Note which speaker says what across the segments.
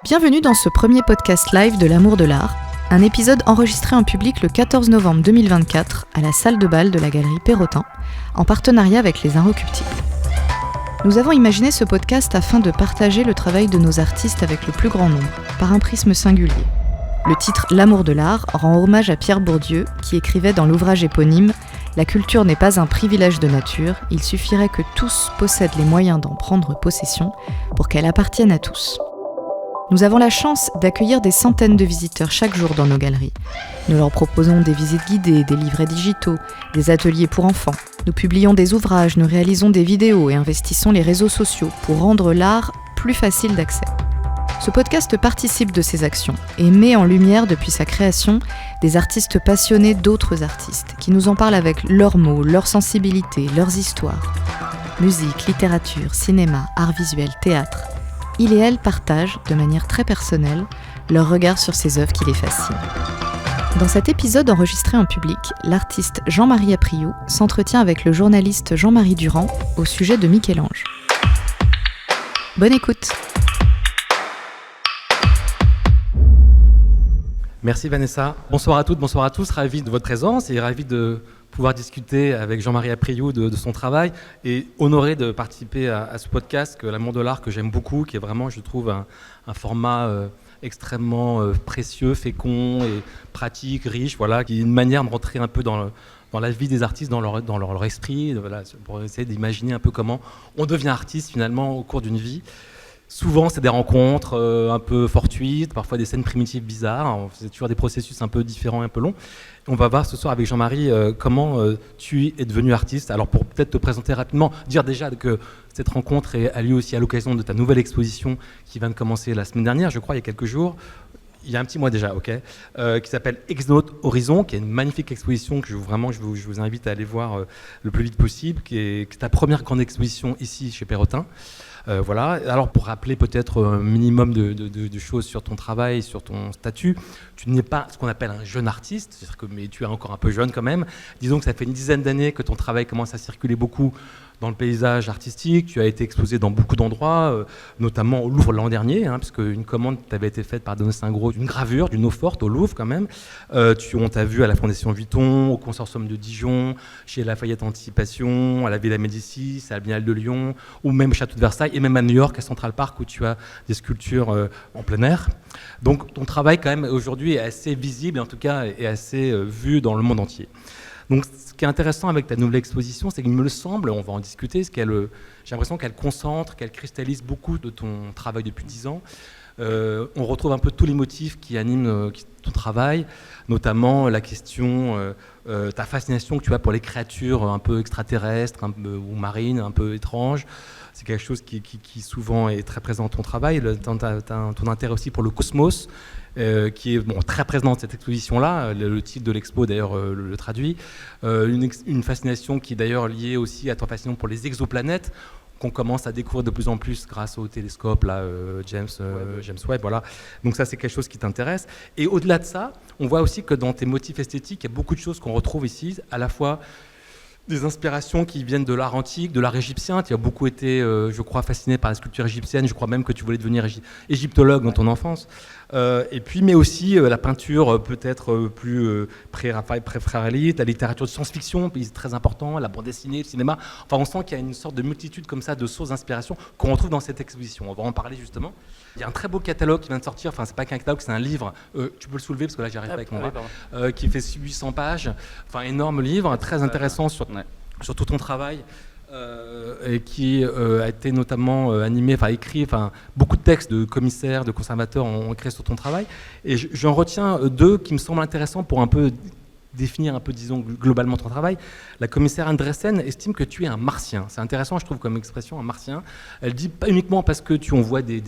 Speaker 1: Bienvenue dans ce premier podcast live de l'Amour de l'Art, un épisode enregistré en public le 14 novembre 2024 à la salle de bal de la galerie Perrotin, en partenariat avec les Inrecuptibles. Nous avons imaginé ce podcast afin de partager le travail de nos artistes avec le plus grand nombre, par un prisme singulier. Le titre « L'Amour de l'Art » rend hommage à Pierre Bourdieu, qui écrivait dans l'ouvrage éponyme « La culture n'est pas un privilège de nature, il suffirait que tous possèdent les moyens d'en prendre possession pour qu'elle appartienne à tous ». Nous avons la chance d'accueillir des centaines de visiteurs chaque jour dans nos galeries. Nous leur proposons des visites guidées, des livrets digitaux, des ateliers pour enfants. Nous publions des ouvrages, nous réalisons des vidéos et investissons les réseaux sociaux pour rendre l'art plus facile d'accès. Ce podcast participe de ces actions et met en lumière depuis sa création des artistes passionnés d'autres artistes qui nous en parlent avec leurs mots, leurs sensibilités, leurs histoires. Musique, littérature, cinéma, art visuel, théâtre. Ils et elles partagent, de manière très personnelle, leur regard sur ces œuvres qui les fascinent. Dans cet épisode enregistré en public, l'artiste Jean-Marie Apriou s'entretient avec le journaliste Jean-Marie Durand au sujet de Michel-Ange. Bonne écoute.
Speaker 2: Merci Vanessa. Bonsoir à toutes, bonsoir à tous. Ravi de votre présence et ravi de pouvoir discuter avec Jean-Marie Apriou de son travail et honoré de participer à ce podcast, l'Amour de l'Art, que j'aime beaucoup, qui est vraiment, je trouve, un format extrêmement précieux, fécond et pratique, riche, voilà, qui est une manière de rentrer un peu dans la vie des artistes, dans leur esprit, voilà, pour essayer d'imaginer un peu comment on devient artiste finalement au cours d'une vie. Souvent, c'est des rencontres un peu fortuites, parfois des scènes primitives bizarres. C'est toujours des processus un peu différents et un peu longs. On va voir ce soir avec Jean-Marie comment tu es devenu artiste. Alors, pour peut-être te présenter rapidement, dire déjà que cette rencontre a lieu aussi à l'occasion de ta nouvelle exposition qui vient de commencer la semaine dernière, je crois, il y a quelques jours. Il y a un petit mois déjà, ok, qui s'appelle Exnaute Horizon, qui est une magnifique exposition que je vous invite à aller voir le plus vite possible, qui est ta première grande exposition ici chez Perrotin. Voilà. Alors pour rappeler peut-être un minimum de choses sur ton travail, sur ton statut, tu n'es pas ce qu'on appelle un jeune artiste, mais tu es encore un peu jeune quand même. Disons que ça fait une dizaine d'années que ton travail commence à circuler beaucoup dans le paysage artistique. Tu as été exposé dans beaucoup d'endroits, notamment au Louvre l'an dernier, puisque une commande t'avait été faite par Denis Saint-Gros d'une gravure, d'une eau forte au Louvre quand même. On t'a vu à la Fondation Vuitton, au Consortium de Dijon, chez Lafayette Anticipation, à la Villa Médicis, à la Biennale de Lyon, ou même au Château de Versailles, et même à New York, à Central Park, où tu as des sculptures en plein air. Donc ton travail quand même aujourd'hui est assez visible, en tout cas est assez vu dans le monde entier. Donc, ce qui est intéressant avec ta nouvelle exposition, c'est qu'il me semble, on va en discuter, j'ai l'impression qu'elle concentre, qu'elle cristallise beaucoup de ton travail depuis 10 ans. On retrouve un peu tous les motifs qui animent ton travail, notamment la question, ta fascination que tu as pour les créatures un peu extraterrestres ou marines, un peu étranges. C'est quelque chose qui souvent est très présent dans ton travail. Ton intérêt aussi pour le cosmos, qui est très présent dans cette exposition-là. Le titre de l'expo, d'ailleurs, le traduit. Une fascination qui est d'ailleurs liée aussi à ta fascination pour les exoplanètes, qu'on commence à découvrir de plus en plus grâce au télescope là, James Webb. Voilà. Donc ça, c'est quelque chose qui t'intéresse. Et au-delà de ça, on voit aussi que dans tes motifs esthétiques, il y a beaucoup de choses qu'on retrouve ici, à la fois des inspirations qui viennent de l'art antique, de l'art égyptien. Tu as beaucoup été, je crois, fasciné par la sculpture égyptienne. Je crois même que tu voulais devenir égyptologue dans ton enfance. Et puis, mais aussi la peinture peut-être plus pré-raphaélite, la littérature de science-fiction, c'est très important, la bande dessinée, le cinéma. Enfin, on sent qu'il y a une sorte de multitude comme ça de sources d'inspiration qu'on retrouve dans cette exposition. On va en parler justement. Il y a un très beau catalogue qui vient de sortir. Enfin, c'est pas qu'un catalogue, c'est un livre. Tu peux le soulever parce que là, j'y arrive pas avec mon bras. Qui fait 800 pages. Enfin, énorme livre, très intéressant sur tout ton travail. Et qui a été notamment écrit, beaucoup de textes de commissaires, de conservateurs ont écrit sur ton travail. Et j'en retiens deux qui me semblent intéressants pour un peu définir un peu, disons, globalement ton travail. La commissaire Andressen estime que tu es un martien. C'est intéressant, je trouve, comme expression, un martien. Elle dit pas uniquement parce que on voit des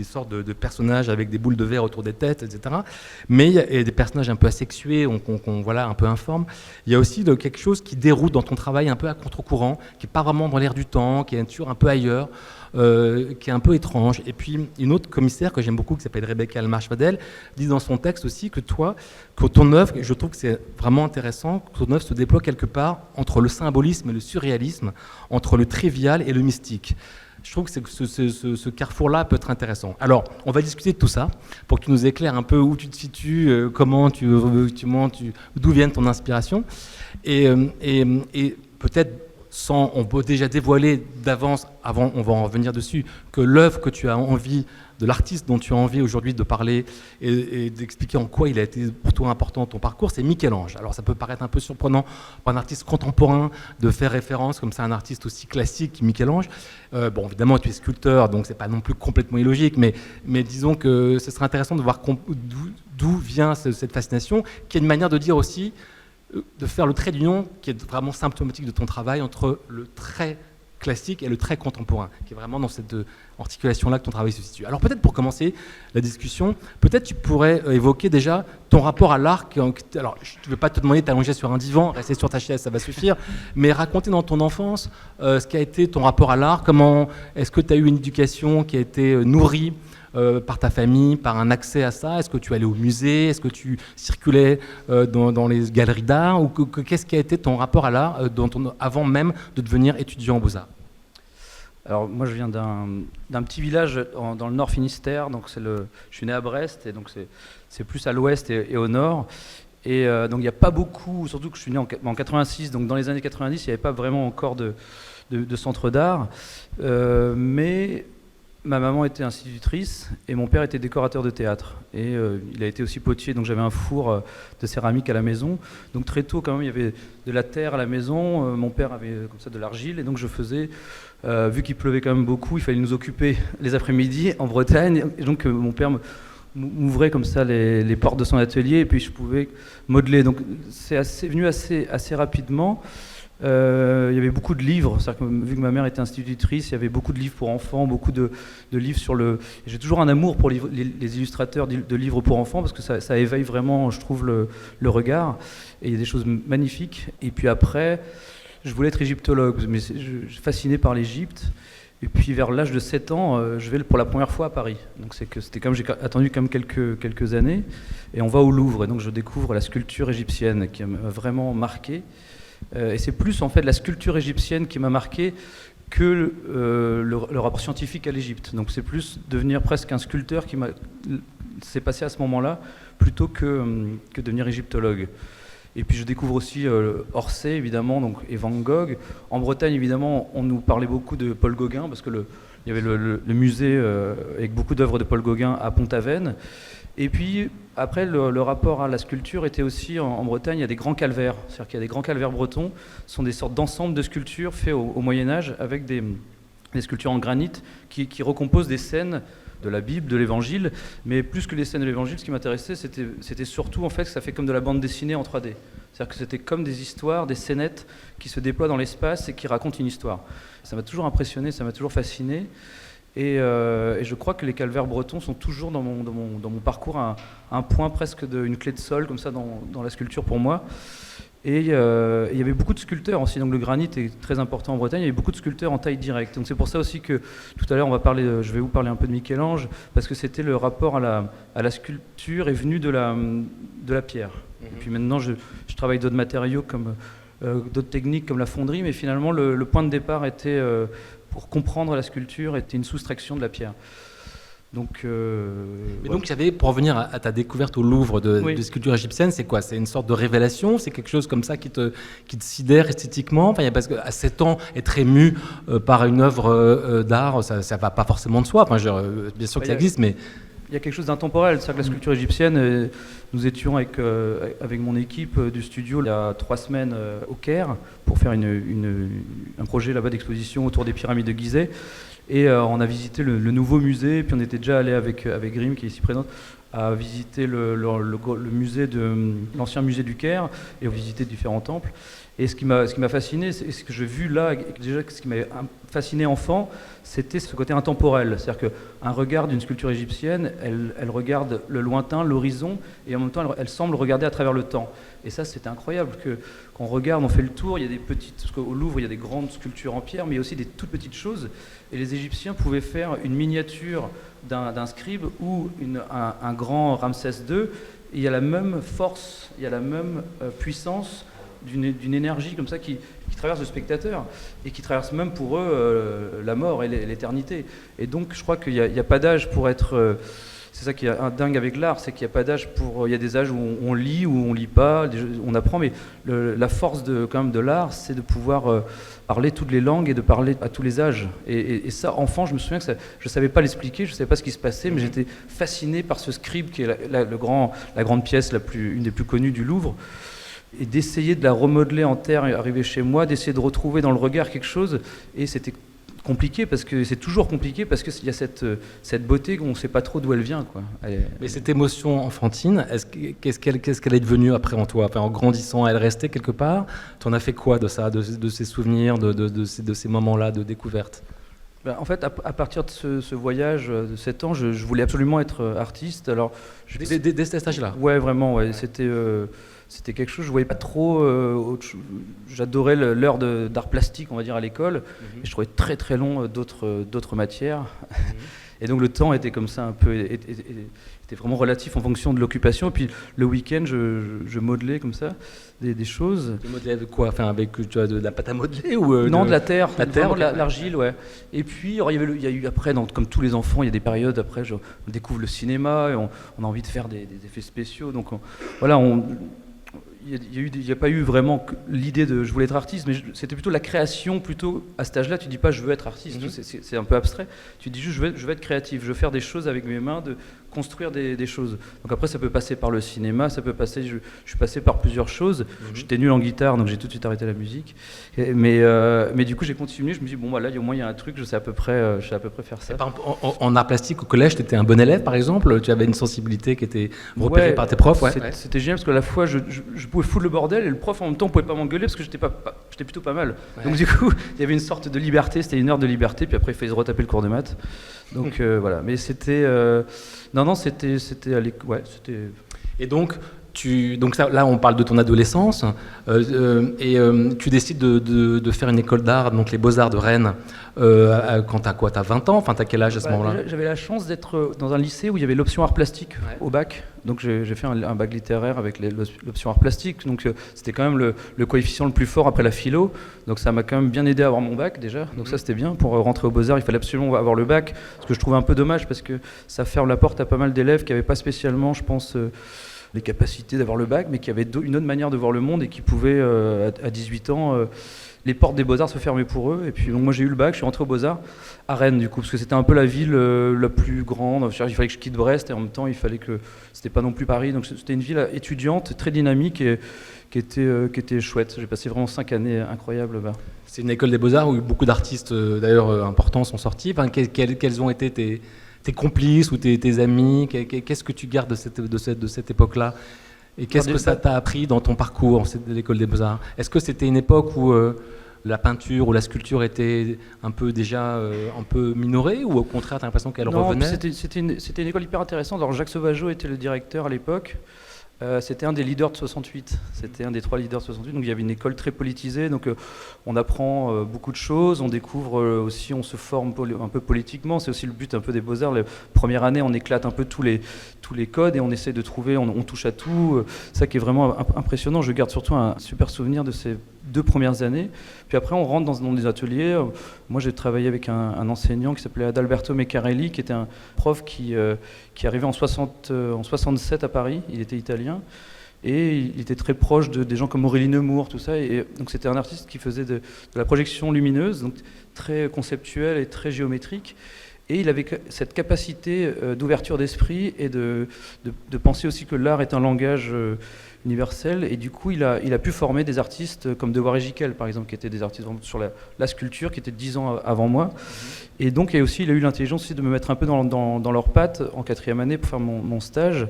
Speaker 2: sortes de personnages avec des boules de verre autour des têtes, etc. Mais il y a des personnages un peu asexués, voilà, un peu informes. Il y a aussi quelque chose qui déroute dans ton travail un peu à contre-courant, qui n'est pas vraiment dans l'air du temps, qui est toujours un peu ailleurs. Qui est un peu étrange. Et puis une autre commissaire que j'aime beaucoup, qui s'appelle Rebecca Almarch-Vadel, dit dans son texte aussi que ton œuvre, je trouve que c'est vraiment intéressant, que ton œuvre se déploie quelque part entre le symbolisme et le surréalisme, entre le trivial et le mystique. Je trouve que ce carrefour-là peut être intéressant. Alors, on va discuter de tout ça pour que tu nous éclaires un peu où tu te situes, d'où vienne ton inspiration. Et peut-être, on peut déjà dévoiler d'avance, avant on va en revenir dessus, que l'œuvre que tu as envie, de l'artiste dont tu as envie aujourd'hui de parler et d'expliquer en quoi il a été pour toi important ton parcours, c'est Michel-Ange. Alors ça peut paraître un peu surprenant pour un artiste contemporain de faire référence comme ça à un artiste aussi classique que Michel-Ange. Bon, évidemment, tu es sculpteur, donc c'est pas non plus complètement illogique, mais disons que ce serait intéressant de voir d'où vient cette fascination, qui est une manière de dire aussi, de faire le trait d'union qui est vraiment symptomatique de ton travail entre le très classique et le très contemporain, qui est vraiment dans cette articulation-là que ton travail se situe. Alors peut-être pour commencer la discussion, peut-être tu pourrais évoquer déjà ton rapport à l'art. Alors je ne vais pas te demander de t'allonger sur un divan, rester sur ta chaise, ça va suffire, mais raconter dans ton enfance ce qu'a été ton rapport à l'art, comment est-ce que tu as eu une éducation qui a été nourrie par ta famille, par un accès à ça? Est-ce que tu allais au musée? Est-ce que tu circulais dans les galeries d'art? Ou qu'est-ce qui a été ton rapport à l'art avant même de devenir étudiant aux Beaux-Arts?
Speaker 3: Alors moi je viens d'un petit village dans le nord Finistère, donc je suis né à Brest, et donc c'est plus à l'ouest et au nord. Et donc il n'y a pas beaucoup, surtout que je suis né en 86, donc dans les années 90 il n'y avait pas vraiment encore de centre d'art. Mais ma maman était institutrice et mon père était décorateur de théâtre. Et il a été aussi potier, donc j'avais un four de céramique à la maison. Donc très tôt, quand même, il y avait de la terre à la maison. Mon père avait comme ça de l'argile. Et donc je faisais, vu qu'il pleuvait quand même beaucoup, il fallait nous occuper les après-midi en Bretagne. Et donc mon père m'ouvrait comme ça les portes de son atelier et puis je pouvais modeler. Donc c'est venu assez rapidement. Il y avait beaucoup de livres, c'est-à-dire que, vu que ma mère était institutrice, il y avait beaucoup de livres pour enfants, beaucoup de livres sur le... J'ai toujours un amour pour les illustrateurs de livres pour enfants, parce que ça éveille vraiment, je trouve, le regard, et il y a des choses magnifiques. Et puis après, je voulais être égyptologue, mais je suis fasciné par l'Égypte. Et puis vers l'âge de 7 ans, je vais pour la première fois à Paris. Donc c'était comme j'ai attendu quand même quelques années, et on va au Louvre, et donc je découvre la sculpture égyptienne qui m'a vraiment marqué. Et c'est plus en fait la sculpture égyptienne qui m'a marqué que le rapport scientifique à l'Égypte. Donc c'est plus devenir presque un sculpteur qui s'est passé à ce moment-là, plutôt que devenir égyptologue. Et puis je découvre aussi Orsay évidemment, donc, et Van Gogh. En Bretagne évidemment, on nous parlait beaucoup de Paul Gauguin, parce que il y avait le musée avec beaucoup d'œuvres de Paul Gauguin à Pont-Aven. Et puis après, le rapport à la sculpture était aussi en Bretagne, il y a des grands calvaires. C'est-à-dire qu'il y a des grands calvaires bretons, ce sont des sortes d'ensembles de sculptures faits au Moyen-Âge avec des sculptures en granit qui recomposent des scènes de la Bible, de l'Évangile. Mais plus que les scènes de l'Évangile, ce qui m'intéressait, c'était surtout en fait que ça fait comme de la bande dessinée en 3D. C'est-à-dire que c'était comme des histoires, des scénettes qui se déploient dans l'espace et qui racontent une histoire. Ça m'a toujours impressionné, ça m'a toujours fasciné. Et je crois que les calvaires bretons sont toujours dans mon parcours un point presque une clé de sol comme ça dans la sculpture pour moi. Et il y avait beaucoup de sculpteurs aussi, donc le granit est très important en Bretagne, il y avait beaucoup de sculpteurs en taille directe. Donc c'est pour ça aussi que tout à l'heure je vais vous parler un peu de Michel-Ange, parce que c'était le rapport à la sculpture est venu de la pierre. Et puis maintenant je travaille d'autres matériaux comme d'autres techniques comme la fonderie, mais finalement le point de départ était pour comprendre la sculpture était une soustraction de la pierre. Donc,
Speaker 2: donc, pour revenir à ta découverte au Louvre de sculpture égyptienne, c'est quoi? C'est une sorte de révélation? C'est quelque chose comme ça qui te sidère esthétiquement? Parce qu'à 7 ans, être ému par une œuvre d'art, ça ne va pas forcément de soi. Bien sûr que ça existe, mais...
Speaker 3: Il y a quelque chose d'intemporel, c'est-à-dire que la sculpture égyptienne, nous étions avec mon équipe du studio il y a 3 semaines au Caire pour faire un projet là-bas d'exposition autour des pyramides de Gizeh. Et on a visité le nouveau musée, puis on était déjà allé avec Grim, qui est ici présente, à visiter l'ancien musée du Caire, et on visitait différents temples. Et ce qui m'a fasciné, et ce que j'ai vu là, déjà ce qui m'a fasciné enfant, c'était ce côté intemporel. C'est-à-dire qu'un regard d'une sculpture égyptienne, elle regarde le lointain, l'horizon, et en même temps, elle semble regarder à travers le temps. Et ça, c'était incroyable, qu'on regarde, on fait le tour, il y a des petites... Parce qu'au Louvre, il y a des grandes sculptures en pierre, mais il y a aussi des toutes petites choses. Et les Égyptiens pouvaient faire une miniature d'un scribe ou un grand Ramsès II, et il y a la même force, il y a la même puissance d'une énergie comme ça qui traverse le spectateur et qui traverse même pour eux la mort et l'éternité. Et donc je crois qu'il n'y a pas d'âge pour être... c'est ça qui est un dingue avec l'art, c'est qu'il n'y a pas d'âge pour... Il y a des âges où on lit, où on lit pas, on apprend, mais la force quand même de l'art, c'est de pouvoir parler toutes les langues et de parler à tous les âges. Et ça, enfant, je me souviens que je ne savais pas l'expliquer, je ne savais pas ce qui se passait, mais j'étais fasciné par ce scribe qui est la grande pièce, une des plus connues du Louvre, et d'essayer de la remodeler en terre et arriver chez moi, d'essayer de retrouver dans le regard quelque chose, et c'était compliqué parce que c'est toujours compliqué parce qu'il y a cette beauté qu'on ne sait pas trop d'où elle vient, quoi.
Speaker 2: Mais cette émotion enfantine, qu'est-ce qu'elle est devenue après en toi? Enfin, en grandissant, elle restait quelque part? Tu en as fait quoi de ça, de ces souvenirs, de ces moments-là de découverte?
Speaker 3: En fait, à partir de ce voyage de 7 ans, je voulais absolument être artiste. Alors,
Speaker 2: dès cet âge-là?
Speaker 3: Ouais, vraiment. Ouais. C'était quelque chose, je ne voyais pas trop j'adorais l'heure d'art plastique, on va dire, à l'école, et je trouvais très très long d'autres matières. Et donc le temps était comme ça un peu, était vraiment relatif en fonction de l'occupation. Et puis le week-end, je modelais comme ça des choses.
Speaker 2: Tu modelais avec quoi? Enfin, avec de la pâte à modeler ou
Speaker 3: non, de la terre,
Speaker 2: okay.
Speaker 3: L'argile, ouais. Et puis alors, il y a eu après, comme tous les enfants, il y a des périodes après, on découvre le cinéma et on a envie de faire des effets spéciaux. Donc il n'y a pas eu vraiment l'idée de je voulais être artiste, mais c'était plutôt la création. Plutôt à cet âge-là, tu dis pas je veux être artiste, c'est un peu abstrait. Tu dis juste je veux être créatif, je veux faire des choses avec mes mains, de construire des choses. Donc après ça peut passer par le cinéma, ça peut passer. Je suis passé par plusieurs choses. J'étais nul en guitare, donc j'ai tout de suite arrêté la musique. Mais du coup j'ai continué. Je me dis bon là au moins il y a un truc, je sais à peu près faire ça.
Speaker 2: Par exemple, en art plastique au collège, tu étais un bon élève par exemple. Tu avais une sensibilité qui était repérée par tes profs. Ouais.
Speaker 3: C'était génial parce que à la fois je pouvais foutre le bordel et le prof en même temps pouvait pas m'engueuler parce que j'étais plutôt pas mal. Ouais. Donc du coup il y avait une sorte de liberté, c'était une heure de liberté, puis après il fallait se retaper le cours de maths. Donc voilà, mais c'était c'était à l'école, ouais, c'était. Et
Speaker 2: donc là on parle de ton adolescence tu décides de faire une école d'art, donc les Beaux-Arts de Rennes, quand t'as quoi? T'as 20 ans? Enfin t'as quel âge à ce moment-là?
Speaker 3: J'avais la chance d'être dans un lycée où il y avait l'option art plastique au bac, donc j'ai fait un bac littéraire avec l'option art plastique, donc c'était quand même le coefficient le plus fort après la philo, donc ça m'a quand même bien aidé à avoir mon bac déjà, donc ça c'était bien. Pour rentrer aux Beaux-Arts il fallait absolument avoir le bac, ce que je trouvais un peu dommage parce que ça ferme la porte à pas mal d'élèves qui n'avaient pas spécialement, je pense, les capacités d'avoir le bac, mais qui avaient une autre manière de voir le monde et qui pouvaient, à 18 ans, les portes des Beaux-Arts se fermaient pour eux. Et puis donc, moi j'ai eu le bac, je suis rentré aux Beaux-Arts à Rennes du coup, parce que c'était un peu la ville la plus grande. Il fallait que je quitte Brest et en même temps il fallait que c'était pas non plus Paris. Donc c'était une ville étudiante, très dynamique et qui était chouette. J'ai passé vraiment 5 années incroyables là-bas.
Speaker 2: C'est une école des Beaux-Arts où beaucoup d'artistes d'ailleurs importants sont sortis. Enfin, quels ont été tes complices ou tes amis? Qu'est-ce que tu gardes de cette époque-là? Et qu'est-ce que ça t'a appris dans ton parcours de l'école des Beaux-Arts? Est-ce que c'était une époque où la peinture ou la sculpture était un peu déjà un peu minorée, ou au contraire tu as l'impression qu'elle revenait?
Speaker 3: C'était une école hyper intéressante. Alors Jacques Sauvageau était le directeur à l'époque. C'était un des leaders de 68, c'était un des 3 leaders de 68, donc il y avait une école très politisée, donc on apprend beaucoup de choses, on découvre aussi, on se forme un peu politiquement, c'est aussi le but un peu des Beaux-Arts. La première année on éclate un peu tous les codes et on essaie de trouver, on touche à tout, ça qui est vraiment impressionnant. Je garde surtout un super souvenir de ces 2 premières années, puis après on rentre dans des ateliers. Moi j'ai travaillé avec un enseignant qui s'appelait Adalberto Meccarelli, qui était un prof qui arrivait en 67 à Paris, il était italien, et il était très proche des gens comme Aurélie Nemours, tout ça, et donc c'était un artiste qui faisait de la projection lumineuse, donc très conceptuelle et très géométrique, et il avait cette capacité d'ouverture d'esprit et de penser aussi que l'art est un langage universel, et du coup il a pu former des artistes comme Devoir et Giquel par exemple, qui étaient des artistes sur la sculpture, qui étaient 10 ans avant moi, et donc il a eu l'intelligence aussi de me mettre un peu dans leurs pattes en 4e année pour faire mon stage.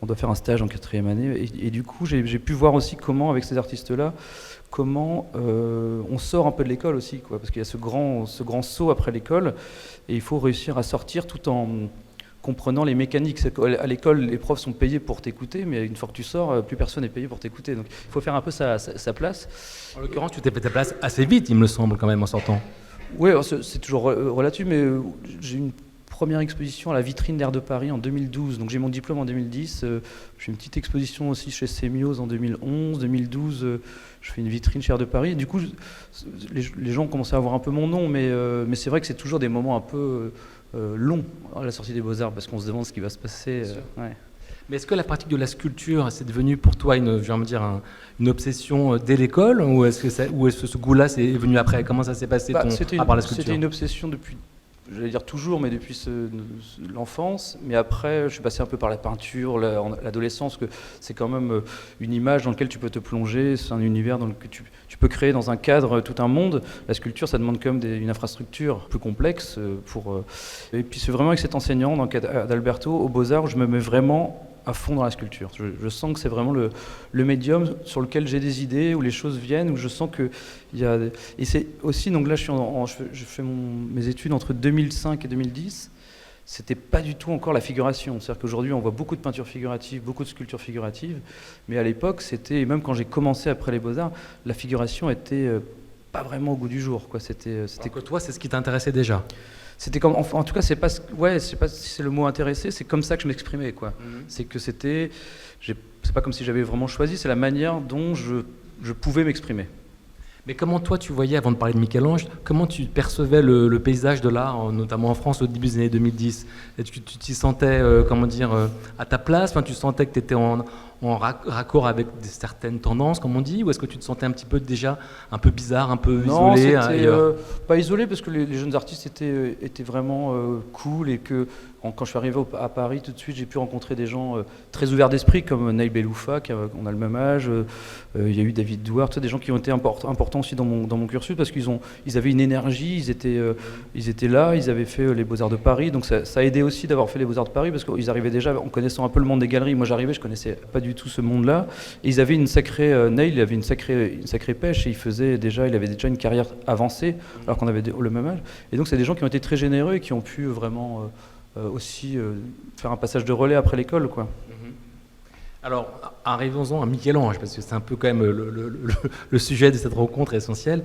Speaker 3: On doit faire un stage en 4e année, et du coup j'ai pu voir aussi comment avec ces artistes-là, comment on sort un peu de l'école aussi, quoi, parce qu'il y a ce grand saut après l'école, et il faut réussir à sortir tout en comprenant les mécaniques. À l'école, les profs sont payés pour t'écouter, mais une fois que tu sors, plus personne n'est payé pour t'écouter. Donc il faut faire un peu sa place.
Speaker 2: En l'occurrence, tu t'es fait ta place assez vite, il me semble, quand même, en sortant.
Speaker 3: Oui, c'est toujours relatif, mais j'ai une première exposition à la vitrine d'Air de Paris en 2012. Donc j'ai mon diplôme en 2010. Je fais une petite exposition aussi chez Sémiose en 2011. 2012, je fais une vitrine chez Air de Paris. Et du coup, les gens ont commencé à voir un peu mon nom, mais c'est vrai que c'est toujours des moments un peu longs à la sortie des Beaux-Arts, parce qu'on se demande ce qui va se passer. Ouais.
Speaker 2: Mais est-ce que la pratique de la sculpture, c'est devenu pour toi une obsession dès l'école, ou est-ce que ce goût-là est venu après? Comment ça s'est passé à part la sculpture?
Speaker 3: C'était une obsession depuis, j'allais dire toujours, mais depuis l'enfance. Mais après, je suis passé un peu par la peinture, l'adolescence, que c'est quand même une image dans laquelle tu peux te plonger, c'est un univers dans lequel tu peux créer dans un cadre tout un monde. La sculpture, ça demande quand même une infrastructure plus complexe. Et puis c'est vraiment avec cet enseignant donc d'Alberto, aux Beaux-Arts, où je me mets vraiment à fond dans la sculpture. Je sens que c'est vraiment le médium sur lequel j'ai des idées, où les choses viennent, où je sens que il y a... Et c'est aussi, donc là je fais mes études entre 2005 et 2010, c'était pas du tout encore la figuration. C'est-à-dire qu'aujourd'hui on voit beaucoup de peintures figuratives, beaucoup de sculptures figuratives, mais à l'époque c'était, et même quand j'ai commencé après les Beaux-Arts, la figuration était pas vraiment au goût du jour, quoi. C'était
Speaker 2: que toi, c'est ce qui t'intéressait déjà?
Speaker 3: C'était comme, en tout cas, c'est pas si c'est le mot intéressé, c'est comme ça que je m'exprimais, quoi. C'est que c'est pas comme si j'avais vraiment choisi, c'est la manière dont je pouvais m'exprimer.
Speaker 2: Mais comment toi tu voyais, avant de parler de Michel-Ange, comment tu percevais le paysage de l'art, notamment en France au début des années 2010? Est-ce que tu t'y sentais, à ta place? Enfin, tu sentais que tu étais en raccord avec certaines tendances, comme on dit, ou est-ce que tu te sentais un petit peu déjà un peu bizarre, un peu isolé?
Speaker 3: Non, pas isolé, parce que les jeunes artistes étaient vraiment cool, et que quand je suis arrivé à Paris, tout de suite, j'ai pu rencontrer des gens très ouverts d'esprit, comme Naïl Beloufa, on a le même âge, il y a eu David Douard, des gens qui ont été importants aussi dans mon cursus, parce qu'ils avaient une énergie, ils étaient là, ils avaient fait les Beaux-Arts de Paris, donc ça a aidé aussi d'avoir fait les Beaux-Arts de Paris, parce qu'ils arrivaient déjà en connaissant un peu le monde des galeries. Moi j'arrivais, je connaissais pas du tout ce monde-là, et ils avaient Naïl, il avait une sacrée pêche, et il avait déjà une carrière avancée, alors qu'on avait le même âge, et donc c'est des gens qui ont été très généreux et qui ont pu vraiment aussi faire un passage de relais après l'école, quoi.
Speaker 2: Alors, arrivons-en à Michel-Ange, parce que c'est un peu quand même le sujet de cette rencontre essentielle.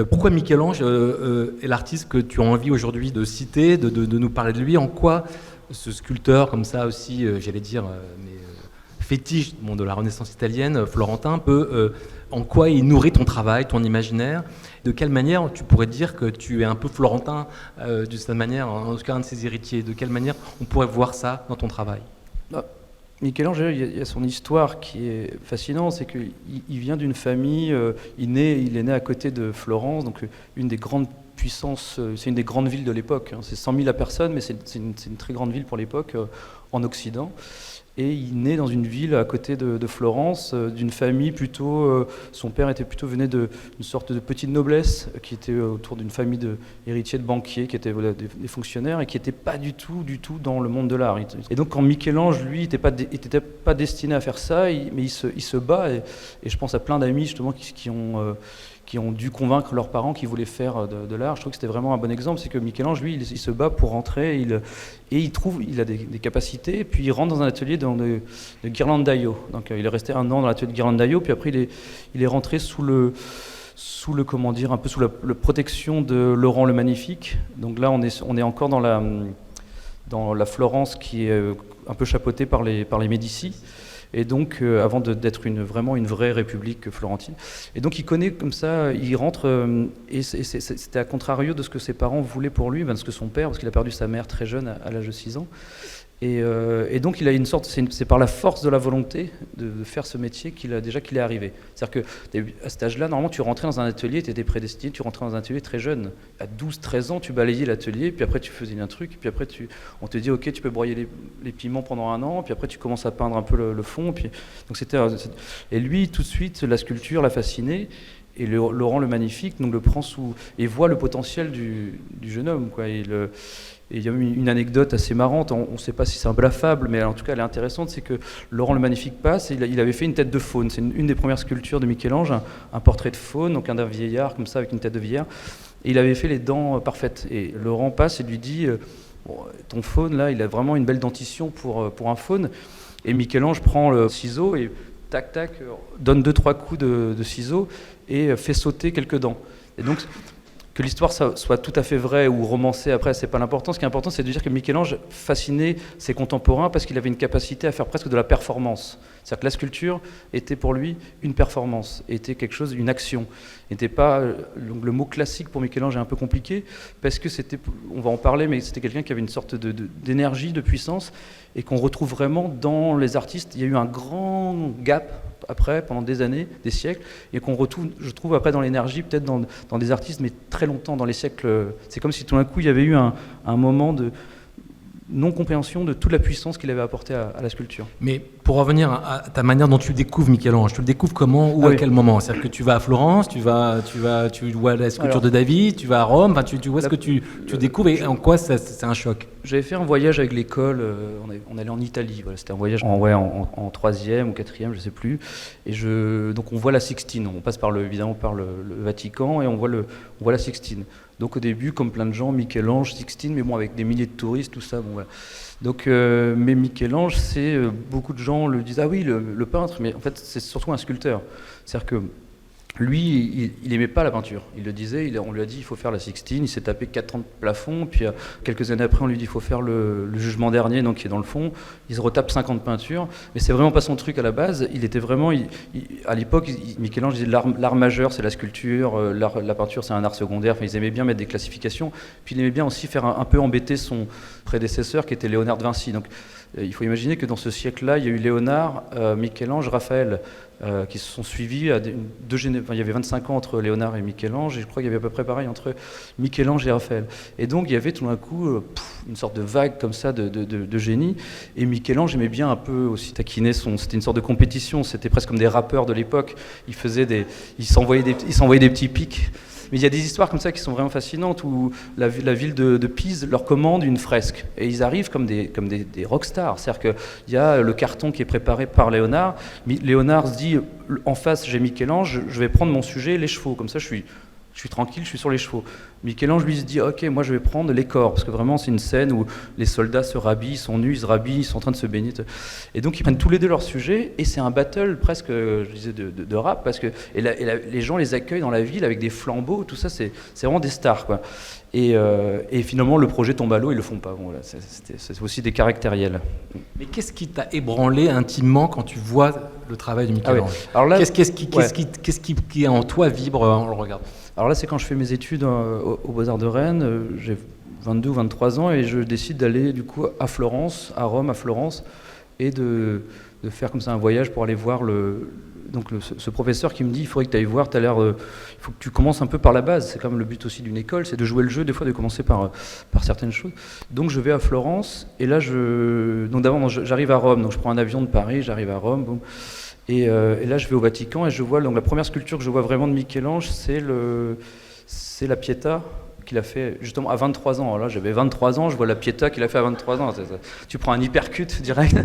Speaker 2: Pourquoi Michel-Ange est l'artiste que tu as envie aujourd'hui de citer, de nous parler de lui? En quoi ce sculpteur, comme ça aussi, fétiche de la Renaissance italienne, Florentin, en quoi il nourrit ton travail, ton imaginaire? De quelle manière tu pourrais dire que tu es un peu Florentin, de cette manière, en tout cas un de ses héritiers? De quelle manière on pourrait voir ça dans ton travail?
Speaker 3: Michel-Ange, il y a son histoire qui est fascinante, c'est qu'il vient d'une famille, il est né à côté de Florence, donc une des grandes puissances, c'est une des grandes villes de l'époque, hein. C'est 100 000 personnes, mais c'est une très grande ville pour l'époque, en Occident. Et il naît dans une ville à côté de Florence, d'une famille plutôt... son père venait d'une sorte de petite noblesse, qui était autour d'une famille d'héritiers de banquiers, qui étaient des fonctionnaires, et qui n'étaient pas du tout dans le monde de l'art. Et donc quand Michel-Ange, lui, n'était pas destiné à faire ça, mais il se bat, et je pense à plein d'amis justement qui ont dû convaincre leurs parents qu'ils voulaient faire de l'art. Je trouve que c'était vraiment un bon exemple, c'est que Michel-Ange, lui, il se bat pour rentrer, et il a des capacités, et puis il rentre dans un atelier de Ghirlandaio. Donc il est resté 1 an dans l'atelier de Ghirlandaio, puis après il est rentré sous la protection de Laurent le Magnifique. Donc là on est encore dans la Florence qui est un peu chapeautée par les Médicis. Et donc, avant d'être vraiment une vraie république florentine. Et donc, il connaît comme ça, il rentre, et c'était à contrario de ce que ses parents voulaient pour lui, de ce que son père, parce qu'il a perdu sa mère très jeune, à l'âge de 6 ans. Et donc, il a une sorte, c'est par la force de la volonté de faire ce métier qu'il est arrivé. C'est-à-dire qu'à cet âge-là, normalement, tu rentrais dans un atelier, tu étais prédestiné, tu rentrais dans un atelier très jeune. À 12-13 ans, tu balayais l'atelier, puis après, tu faisais un truc, puis après, on te dit, OK, tu peux broyer les piments pendant 1 an, puis après, tu commences à peindre un peu le fond. Et lui, tout de suite, la sculpture l'a fasciné. Et Laurent le Magnifique donc, le prend et voit le potentiel du jeune homme, quoi. Et il y a une anecdote assez marrante, on ne sait pas si c'est un peu la fable, mais en tout cas elle est intéressante, c'est que Laurent le Magnifique passe, et il avait fait une tête de faune. C'est une des premières sculptures de Michel-Ange, un portrait de faune, donc un vieillard comme ça avec une tête de vieillard, et il avait fait les dents parfaites. Et Laurent passe et lui dit ton faune là, il a vraiment une belle dentition pour un faune. Et Michel-Ange prend le ciseau et tac tac donne 2-3 coups de ciseau et fait sauter quelques dents. Et donc que l'histoire soit tout à fait vraie ou romancée, après, c'est pas l'important. Ce qui est important, c'est de dire que Michel-Ange fascinait ses contemporains parce qu'il avait une capacité à faire presque de la performance. C'est-à-dire que la sculpture était pour lui une performance, était quelque chose, une action. N'était pas le mot classique pour Michel-Ange est un peu compliqué parce que c'était, on va en parler, mais c'était quelqu'un qui avait une sorte d'énergie, de puissance, et qu'on retrouve vraiment dans les artistes. Il y a eu un grand gap après, pendant des années, des siècles, et qu'on retrouve, je trouve, après dans l'énergie, peut-être dans des artistes, mais très longtemps, dans les siècles. C'est comme si tout d'un coup, il y avait eu un moment de non-compréhension de toute la puissance qu'il avait apportée à la sculpture.
Speaker 2: Mais pour revenir à ta manière dont tu découvres Michel-Ange, tu le découvres comment, ou à quel moment? C'est-à-dire que tu vas à Florence, tu vois la sculpture de David, tu vas à Rome, enfin, tu vois ce que tu découvres et en quoi c'est un choc?
Speaker 3: J'avais fait un voyage avec l'école, on allait en Italie, voilà, c'était un voyage en 3e ou 4e, je ne sais plus, et donc on voit la Sixtine, on passe évidemment par le Vatican et on voit la Sixtine. Donc au début, comme plein de gens, Michel-Ange, Sixtine, mais bon, avec des milliers de touristes, tout ça, bon voilà. Donc, mais Michel-Ange, beaucoup de gens le disent, ah oui, le peintre, mais en fait, c'est surtout un sculpteur. C'est-à-dire que lui, il n'aimait pas la peinture. Il le disait, on lui a dit, il faut faire la Sixtine, il s'est tapé 4 ans de plafond, puis quelques années après, on lui dit, il faut faire le Jugement dernier, donc qui est dans le fond. Il se retape 50 peintures, mais c'est vraiment pas son truc à la base. Il était vraiment, à l'époque, Michel-Ange disait, l'art majeur, c'est la sculpture, la peinture, c'est un art secondaire. Enfin, ils aimaient bien mettre des classifications, puis il aimait bien aussi faire un peu embêter son prédécesseur, qui était Léonard de Vinci. Donc, il faut imaginer que dans ce siècle-là, il y a eu Léonard, Michel-Ange, Raphaël, qui se sont suivis il y avait 25 ans entre Léonard et Michel-Ange, et je crois qu'il y avait à peu près pareil entre Michel-Ange et Raphaël. Et donc il y avait tout d'un coup une sorte de vague comme ça de génie, et Michel-Ange aimait bien un peu aussi taquiner c'était une sorte de compétition, c'était presque comme des rappeurs de l'époque, ils s'envoyaient des petits pics. Mais il y a des histoires comme ça qui sont vraiment fascinantes où la ville de Pise leur commande une fresque et ils arrivent comme des rockstars. C'est-à-dire qu'il y a le carton qui est préparé par Léonard. Léonard se dit, en face j'ai Michel-Ange, je vais prendre mon sujet, les chevaux. Comme ça je suis tranquille, je suis sur les chevaux. Michel-Ange lui se dit, ok, moi je vais prendre les corps, parce que vraiment c'est une scène où les soldats se rhabillent, ils sont nus, ils se rhabillent, ils sont en train de se baigner. Et donc ils prennent tous les deux leur sujet, et c'est un battle presque, je disais, de rap, parce que les gens les accueillent dans la ville avec des flambeaux, tout ça, c'est vraiment des stars, quoi. Et finalement le projet tombe à l'eau, ils le font pas. Bon, voilà, c'est aussi des caractériels.
Speaker 2: Mais qu'est-ce qui t'a ébranlé intimement quand tu vois le travail de Michel-Ange?
Speaker 3: Alors là,
Speaker 2: qu'est-ce qui en toi vibre en le regardant?
Speaker 3: Alors là, c'est quand je fais mes études aux Beaux-Arts de Rennes, j'ai 22 ou 23 ans, et je décide d'aller du coup à Florence, à Rome, à Florence, et de faire comme ça un voyage pour aller voir ce professeur qui me dit, il faudrait que tu ailles voir, il faut que tu commences un peu par la base, c'est quand même le but aussi d'une école, c'est de jouer le jeu, des fois de commencer par certaines choses. Donc je vais à Florence, et là, d'abord j'arrive à Rome, donc je prends un avion de Paris, j'arrive à Rome, boum. Et là, je vais au Vatican et je vois, donc la première sculpture que je vois vraiment de Michel-Ange, c'est la Pietà qu'il a fait justement à 23 ans. Alors là, j'avais 23 ans, je vois la Pietà qu'il a fait à 23 ans. Tu prends un hypercute direct.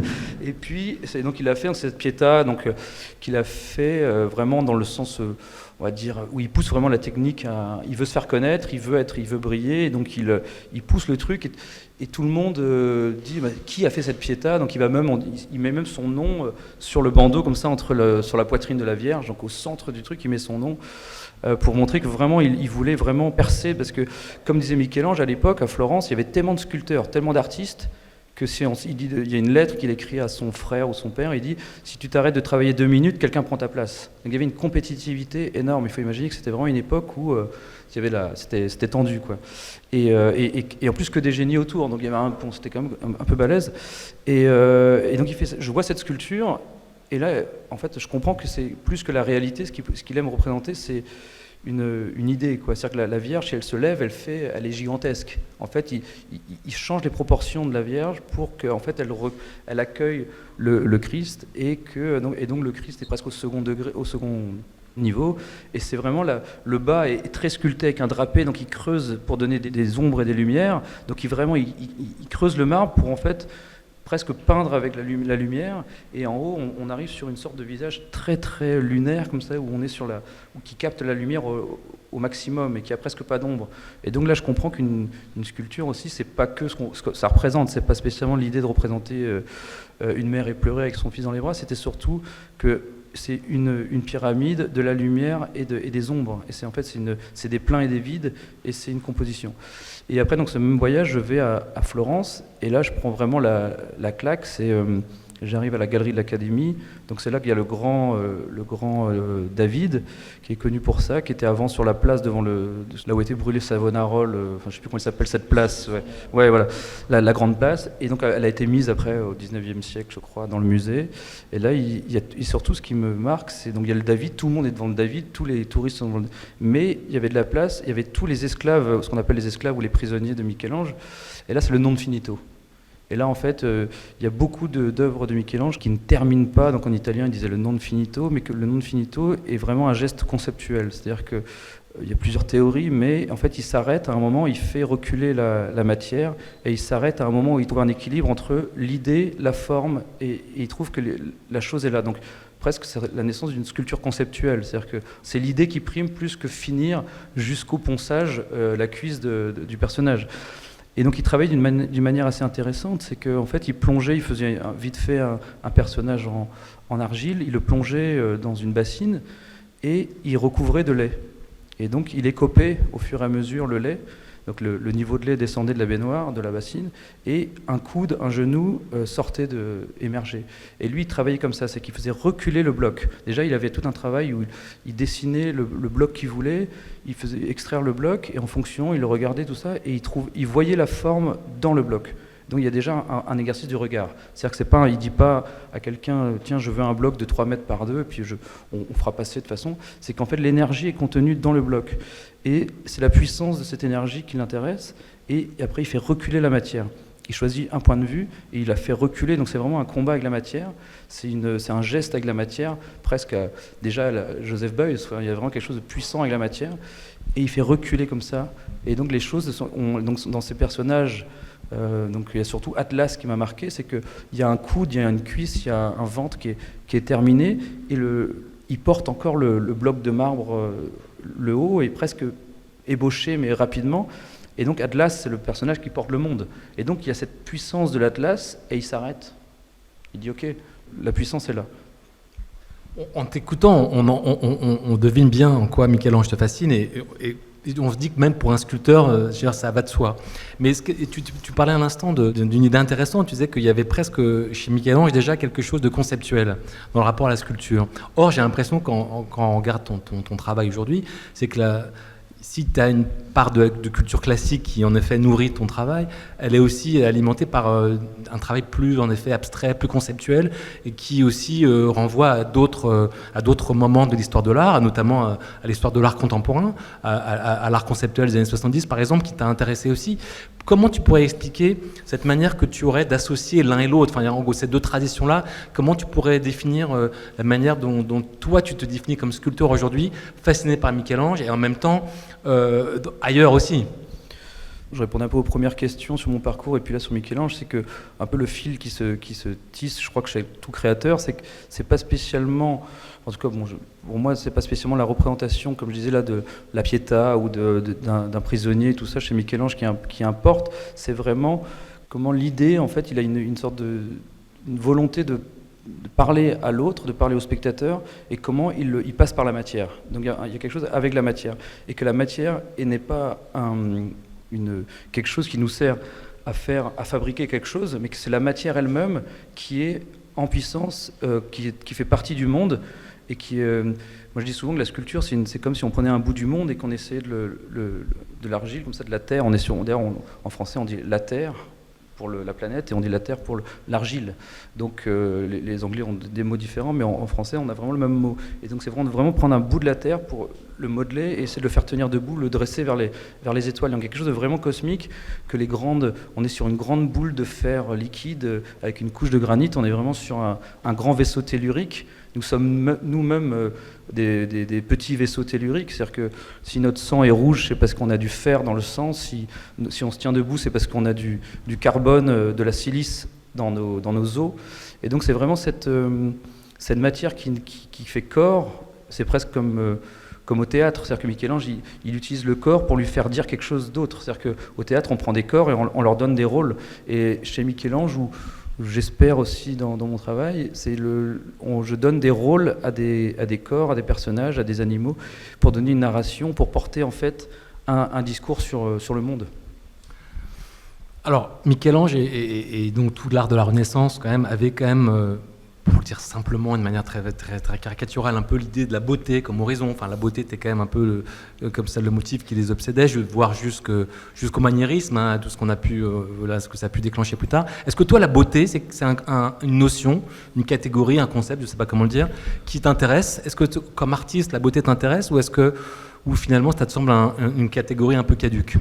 Speaker 3: Et puis, donc il a fait cette Pietà qu'il a fait vraiment dans le sens, on va dire, où il pousse vraiment la technique. Il veut se faire connaître, il veut briller, et donc il pousse le truc. Et tout le monde dit qui a fait cette Pietà, donc il met même son nom sur le bandeau comme ça sur la poitrine de la Vierge, donc au centre du truc il met son nom pour montrer que vraiment il voulait vraiment percer, parce que comme disait Michel-Ange à l'époque à Florence, il y avait tellement de sculpteurs, tellement d'artistes que il y a une lettre qu'il écrit à son frère ou son père, il dit si tu t'arrêtes de travailler 2 minutes, quelqu'un prend ta place. Donc il y avait une compétitivité énorme, il faut imaginer que c'était vraiment une époque où c'était tendu, quoi. Et en plus que des génies autour, donc il y avait c'était quand même un peu balèze. Et donc je vois cette sculpture, et là, en fait, je comprends que c'est plus que la réalité, ce qu'il aime représenter, c'est une idée, quoi. C'est-à-dire que la Vierge, si elle se lève, elle est gigantesque. En fait, il change les proportions de la Vierge pour qu'en fait, elle accueille le Christ, et donc le Christ est presque au second degré, au second niveau, et c'est vraiment le bas est très sculpté avec un drapé, donc il creuse pour donner des ombres et des lumières, donc il creuse le marbre pour en fait presque peindre avec la lumière, et en haut on arrive sur une sorte de visage très très lunaire comme ça, où on est qui capte la lumière au maximum et qui a presque pas d'ombre. Et donc là je comprends qu'une sculpture aussi, c'est pas que ce que ça représente, c'est pas spécialement l'idée de représenter une mère éplorée avec son fils dans les bras, c'était surtout que c'est une pyramide de la lumière et des ombres. Et c'est des pleins et des vides, et c'est une composition. Et après, donc, ce même voyage, je vais à Florence, et là, je prends vraiment la claque. J'arrive à la galerie de l'Académie, donc c'est là qu'il y a le grand David, qui est connu pour ça, qui était avant sur la place devant là où était brûlé Savonarole, je ne sais plus comment il s'appelle cette place, ouais voilà, la grande place, et donc elle a été mise après au 19e siècle, je crois, dans le musée, et là, et surtout ce qui me marque, c'est donc il y a le David, tout le monde est devant le David, tous les touristes sont devant le David, mais il y avait de la place, il y avait tous les esclaves, ce qu'on appelle les esclaves ou les prisonniers de Michel-Ange, et là c'est le Non Finito. Et là, en fait, il y a beaucoup d'œuvres de Michel-Ange qui ne terminent pas. Donc en italien, il disait le non finito, mais que le non finito est vraiment un geste conceptuel. C'est-à-dire qu'il y a plusieurs théories, mais en fait, il s'arrête à un moment, il fait reculer la matière, et il s'arrête à un moment où il trouve un équilibre entre l'idée, la forme, et il trouve que la chose est là. Donc presque, c'est la naissance d'une sculpture conceptuelle. C'est-à-dire que c'est l'idée qui prime plus que finir jusqu'au ponçage la cuisse du personnage. Et donc il travaille d'une manière assez intéressante, c'est qu'en fait il plongeait, il faisait vite fait un personnage en argile, il le plongeait dans une bassine et il recouvrait de lait. Et donc il écopait au fur et à mesure le lait, donc le niveau de lait descendait de la baignoire, de la bassine, et un coude, un genou émergeait. Et lui il travaillait comme ça, c'est qu'il faisait reculer le bloc. Déjà il avait tout un travail où il dessinait le bloc qu'il voulait, il faisait extraire le bloc, et en fonction, il le regardait, tout ça, et il voyait la forme dans le bloc. Donc il y a déjà un exercice du regard. C'est-à-dire que il ne dit pas à quelqu'un, tiens, je veux un bloc de 3 mètres par 2, et puis on fera passer de façon. C'est qu'en fait, l'énergie est contenue dans le bloc. Et c'est la puissance de cette énergie qui l'intéresse, et après, il fait reculer la matière. Il choisit un point de vue, et il la fait reculer, donc c'est vraiment un combat avec la matière. C'est un geste avec la matière, presque déjà Joseph Beuys, il y a vraiment quelque chose de puissant avec la matière, et il fait reculer comme ça. Et donc les choses, donc dans ces personnages, donc il y a surtout Atlas qui m'a marqué, c'est qu'il y a un coude, il y a une cuisse, il y a un ventre qui est terminé, et il porte encore le bloc de marbre, le haut est presque ébauché, mais rapidement. Et donc Atlas, c'est le personnage qui porte le monde. Et donc il y a cette puissance de l'Atlas, et il s'arrête. Il dit ok, la puissance est là.
Speaker 2: En t'écoutant, on devine bien en quoi Michel-Ange te fascine, et on se dit que même pour un sculpteur, ça va de soi. Mais tu parlais à l'instant d'une idée intéressante, tu disais qu'il y avait presque chez Michel-Ange déjà quelque chose de conceptuel dans le rapport à la sculpture. Or, j'ai l'impression quand on regarde ton travail aujourd'hui, c'est que si tu as une part de culture classique qui en effet nourrit ton travail, elle est aussi alimentée par un travail plus en effet abstrait, plus conceptuel, et qui aussi renvoie à d'autres moments de l'histoire de l'art, notamment à l'histoire de l'art contemporain, à l'art conceptuel des années 70 par exemple, qui t'a intéressé aussi. Comment tu pourrais expliquer cette manière que tu aurais d'associer l'un et l'autre, enfin, en gros, ces deux traditions-là, comment tu pourrais définir la manière dont toi tu te définis comme sculpteur aujourd'hui, fasciné par Michel-Ange, et en même temps ailleurs aussi?
Speaker 3: Je répondais un peu aux premières questions sur mon parcours, et puis là sur Michel-Ange, c'est que un peu le fil qui se tisse, je crois que chez tout créateur, c'est que c'est pas spécialement, en tout cas pour moi, c'est pas spécialement la représentation, comme je disais là, de la Pietà ou d'un prisonnier, tout ça chez Michel-Ange qui importe. C'est vraiment comment l'idée, en fait, il a une sorte une volonté de parler à l'autre, de parler au spectateur, et comment il passe par la matière. Donc il y a quelque chose avec la matière, et que la matière n'est pas quelque chose qui nous sert à fabriquer quelque chose, mais que c'est la matière elle-même qui est en puissance, qui fait partie du monde, et moi je dis souvent que la sculpture c'est comme si on prenait un bout du monde et qu'on essayait de l'argile, comme ça, de la terre. D'ailleurs en français on dit la terre pour la planète, et on dit la terre pour l'argile. Donc les Anglais ont des mots différents, mais en français on a vraiment le même mot. Et donc c'est vraiment prendre un bout de la terre pour le modeler et essayer de le faire tenir debout, le dresser vers les étoiles. Donc quelque chose de vraiment cosmique, on est sur une grande boule de fer liquide avec une couche de granit, on est vraiment sur un grand vaisseau tellurique. Nous sommes nous-mêmes des petits vaisseaux telluriques, c'est-à-dire que si notre sang est rouge, c'est parce qu'on a du fer dans le sang, si on se tient debout, c'est parce qu'on a du carbone, de la silice dans nos os. Et donc c'est vraiment cette matière qui fait corps. C'est presque comme au théâtre, c'est-à-dire que Michel-Ange, il utilise le corps pour lui faire dire quelque chose d'autre. C'est-à-dire qu'au théâtre, on prend des corps et on leur donne des rôles. Et chez Michel-Ange, j'espère aussi dans mon travail, je donne des rôles à des corps, à des personnages, à des animaux, pour donner une narration, pour porter en fait un discours sur le monde.
Speaker 2: Alors, Michel-Ange et donc tout l'art de la Renaissance quand même avait quand même, pour le dire simplement, de manière très, très, très caricaturale, un peu l'idée de la beauté comme horizon. Enfin, la beauté était quand même un peu comme ça le motif qui les obsédait, voire jusqu'au maniérisme, hein, tout ce qu'on a pu, voilà, ce que ça a pu déclencher plus tard. Est-ce que toi, la beauté, c'est une notion, une catégorie, un concept, je ne sais pas comment le dire, qui t'intéresse? Est-ce que comme artiste, la beauté t'intéresse, ou finalement, ça te semble une catégorie un peu caduque?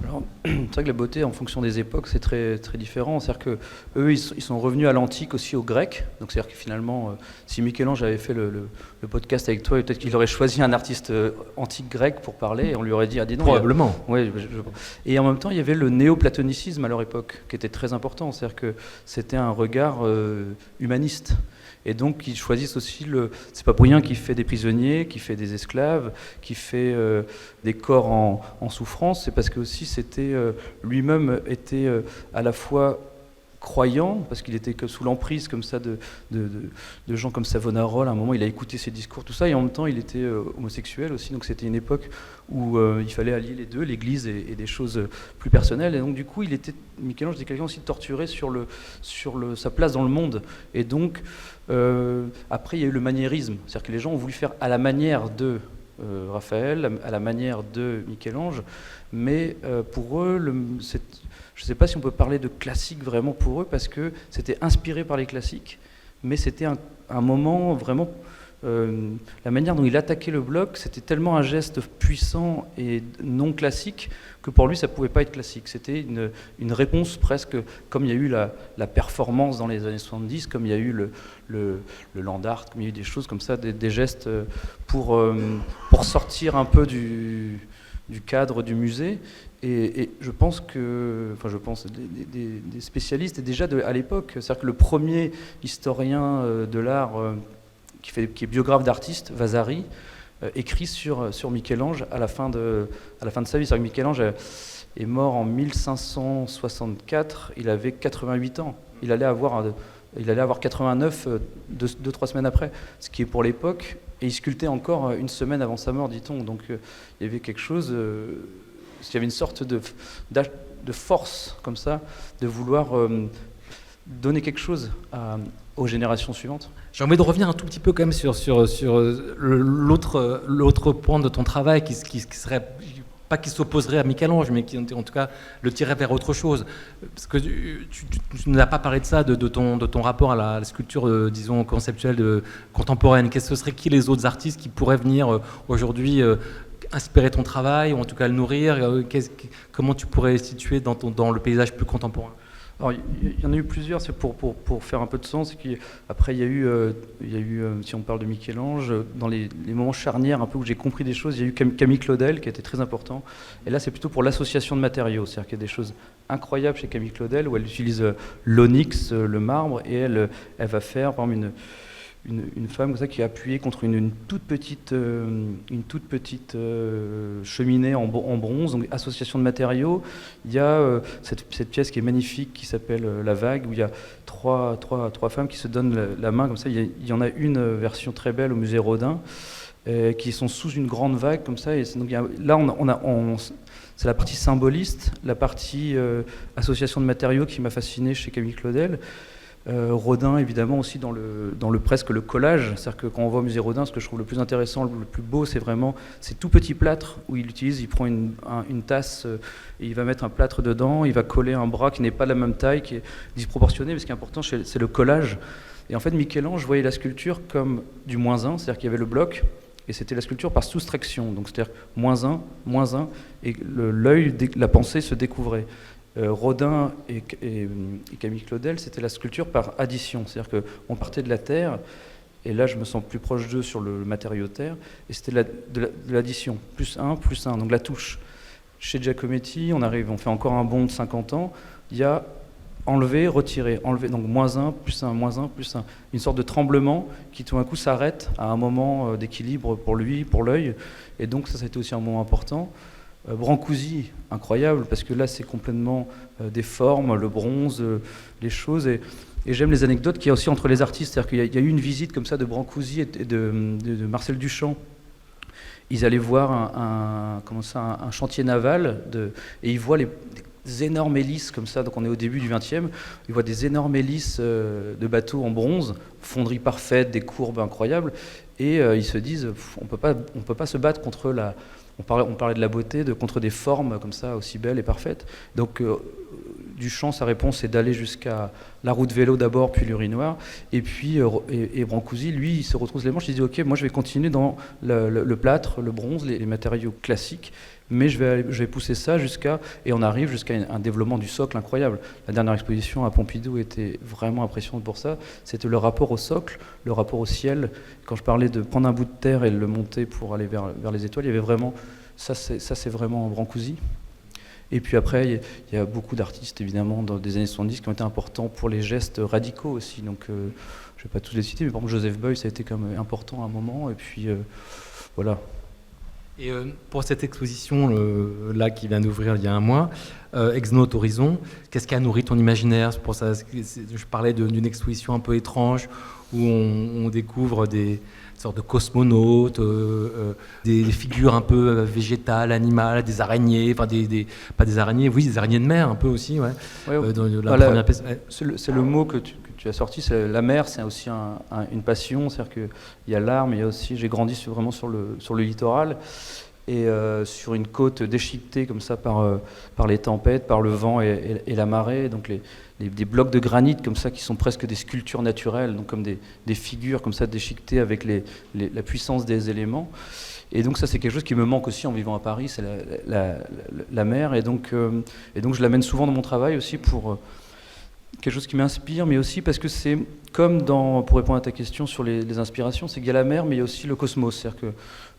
Speaker 3: Alors, c'est vrai que la beauté, en fonction des époques, c'est très, très différent. C'est-à-dire que eux, ils sont revenus à l'antique aussi, au grec. Donc, c'est-à-dire que finalement, si Michel-Ange avait fait le podcast avec toi, peut-être qu'il aurait choisi un artiste antique grec pour parler, et on lui aurait dit, ah, dis donc.
Speaker 2: Probablement.
Speaker 3: Oui. Et en même temps, il y avait le néo-platonicisme à leur époque, qui était très important. C'est-à-dire que c'était un regard humaniste. Et donc, ils choisissent aussi c'est pas pour rien qu'il fait des prisonniers, qu'il fait des esclaves, qu'il fait des corps en souffrance. C'est parce que aussi lui-même était à la fois croyant, parce qu'il était sous l'emprise comme ça de gens comme Savonarola. À un moment, il a écouté ses discours, tout ça, et en même temps, il était homosexuel aussi. Donc, c'était une époque où il fallait allier les deux, l'Église et des choses plus personnelles. Et donc, du coup, Michel-Ange était quelqu'un aussi de torturé sur sa place dans le monde. Et donc, après, il y a eu le maniérisme, c'est-à-dire que les gens ont voulu faire à la manière de Raphaël, à la manière de Michel-Ange, mais pour eux, je ne sais pas si on peut parler de classique vraiment pour eux, parce que c'était inspiré par les classiques, mais c'était un moment vraiment... la manière dont il attaquait le bloc, c'était tellement un geste puissant et non classique que pour lui, ça ne pouvait pas être classique. C'était une réponse presque comme il y a eu la performance dans les années 70, comme il y a eu le land art, comme il y a eu des choses comme ça, des gestes pour sortir un peu du cadre du musée. Et je pense des spécialistes, et déjà à l'époque, c'est-à-dire que le premier historien de l'art qui est biographe d'artiste, Vasari, écrit sur Michel-Ange à la fin de sa vie. C'est-à-dire que Michel-Ange est mort en 1564, il avait 88 ans. Il allait avoir 89 2-3 semaines après, ce qui est pour l'époque, et il sculptait encore une semaine avant sa mort, dit-on. Donc il y avait quelque chose, il y avait une sorte de force comme ça, de vouloir donner quelque chose aux générations suivantes.
Speaker 2: J'ai envie de revenir un tout petit peu quand même sur l'autre point de ton travail qui serait, pas qui s'opposerait à Michel-Ange, mais qui en tout cas le tirerait vers autre chose. Parce que tu ne nous as pas parlé de ça, de ton rapport à la sculpture, disons, conceptuelle contemporaine. Ce serait qui les autres artistes qui pourraient venir aujourd'hui inspirer ton travail, ou en tout cas le nourrir? Comment tu pourrais situer dans le paysage plus contemporain?
Speaker 3: Alors, il y en a eu plusieurs, c'est pour faire un peu de sens. Après, il y a eu, si on parle de Michel-Ange, dans les moments charnières un peu où j'ai compris des choses, il y a eu Camille Claudel qui a été très important. Et là, c'est plutôt pour l'association de matériaux. C'est-à-dire qu'il y a des choses incroyables chez Camille Claudel où elle utilise l'onyx, le marbre, et elle va faire, par exemple, une femme comme ça qui est appuyée contre une toute petite cheminée en bronze, donc association de matériaux. Il y a cette pièce qui est magnifique qui s'appelle La Vague, où il y a trois femmes qui se donnent la main comme ça. Il y en a une version très belle au musée Rodin, qui sont sous une grande vague comme ça. Et donc là, c'est la partie symboliste, la partie association de matériaux qui m'a fasciné chez Camille Claudel. Rodin, évidemment, aussi dans presque le collage. C'est-à-dire que quand on va au musée Rodin, ce que je trouve le plus intéressant, le plus beau, c'est vraiment ces tout petits plâtres où il prend une tasse et il va mettre un plâtre dedans, il va coller un bras qui n'est pas de la même taille, qui est disproportionné, mais ce qui est important, c'est le collage. Et en fait, Michel-Ange voyait la sculpture comme du -1, c'est-à-dire qu'il y avait le bloc, et c'était la sculpture par soustraction. Donc c'est-à-dire -1, et l'œil, la pensée se découvrait. Rodin et Camille Claudel, c'était la sculpture par addition, c'est-à-dire qu'on partait de la terre, et là je me sens plus proche d'eux sur le matériau terre, et c'était de l'addition, +1, donc la touche. Chez Giacometti, on fait encore un bond de 50 ans, il y a enlever, retirer, enlever, donc -1, +1, +1, une sorte de tremblement qui tout d'un coup s'arrête à un moment d'équilibre pour lui, pour l'œil, et donc ça a été aussi un moment important. Brancusi, incroyable, parce que là c'est complètement des formes, le bronze, les choses, et j'aime les anecdotes qu'il y a aussi entre les artistes, c'est-à-dire qu'il y a eu une visite comme ça de Brancusi et de Marcel Duchamp. Ils allaient voir un chantier naval, et ils voient des énormes hélices comme ça, donc on est au début du XXe, ils voient des énormes hélices de bateaux en bronze, fonderie parfaite, des courbes incroyables, et ils se disent, on peut pas se battre contre on parlait de la beauté, contre des formes comme ça aussi belles et parfaites. Donc Duchamp, sa réponse est d'aller jusqu'à la roue de vélo d'abord, puis l'urinoir, et puis et Brancusi, lui, il se retrousse les manches, il dit ok, moi je vais continuer dans le plâtre, le bronze, les matériaux classiques, mais je vais pousser ça et on arrive jusqu'à un développement du socle incroyable. La dernière exposition à Pompidou était vraiment impressionnante pour ça. C'était le rapport au socle, le rapport au ciel. Quand je parlais de prendre un bout de terre et le monter pour aller vers les étoiles, il y avait vraiment ça, c'est vraiment Brancusi. Et puis après, il y a beaucoup d'artistes, évidemment, dans des années 70 qui ont été importants pour les gestes radicaux aussi. Donc, je ne vais pas tous les citer, mais par exemple, Joseph Beuys, ça a été quand même important à un moment. Et puis, voilà.
Speaker 2: Et pour cette exposition là qui vient d'ouvrir il y a un mois, Ex Nihilo Horizon, qu'est-ce qui a nourri ton imaginaire pour ça? Je parlais d'une exposition un peu étrange où on découvre des sortes de cosmonautes, des figures un peu végétales, animales, des araignées, enfin pas des araignées, oui, des araignées de mer un peu aussi, ouais. Dans la première pièce.
Speaker 3: C'est le mot que tu as sorti, c'est la mer, c'est aussi une passion, c'est-à-dire qu'il y a l'art, mais il y a aussi, j'ai grandi vraiment sur le littoral, et sur une côte déchiquetée comme ça par les tempêtes, par le vent et la marée, donc des blocs de granit comme ça qui sont presque des sculptures naturelles, donc comme des figures comme ça déchiquetées avec la puissance des éléments. Et donc ça c'est quelque chose qui me manque aussi en vivant à Paris, c'est la mer, et donc je l'amène souvent dans mon travail aussi pour quelque chose qui m'inspire, mais aussi parce que c'est comme pour répondre à ta question sur les inspirations, c'est qu'il y a la mer, mais il y a aussi le cosmos, c'est-à-dire que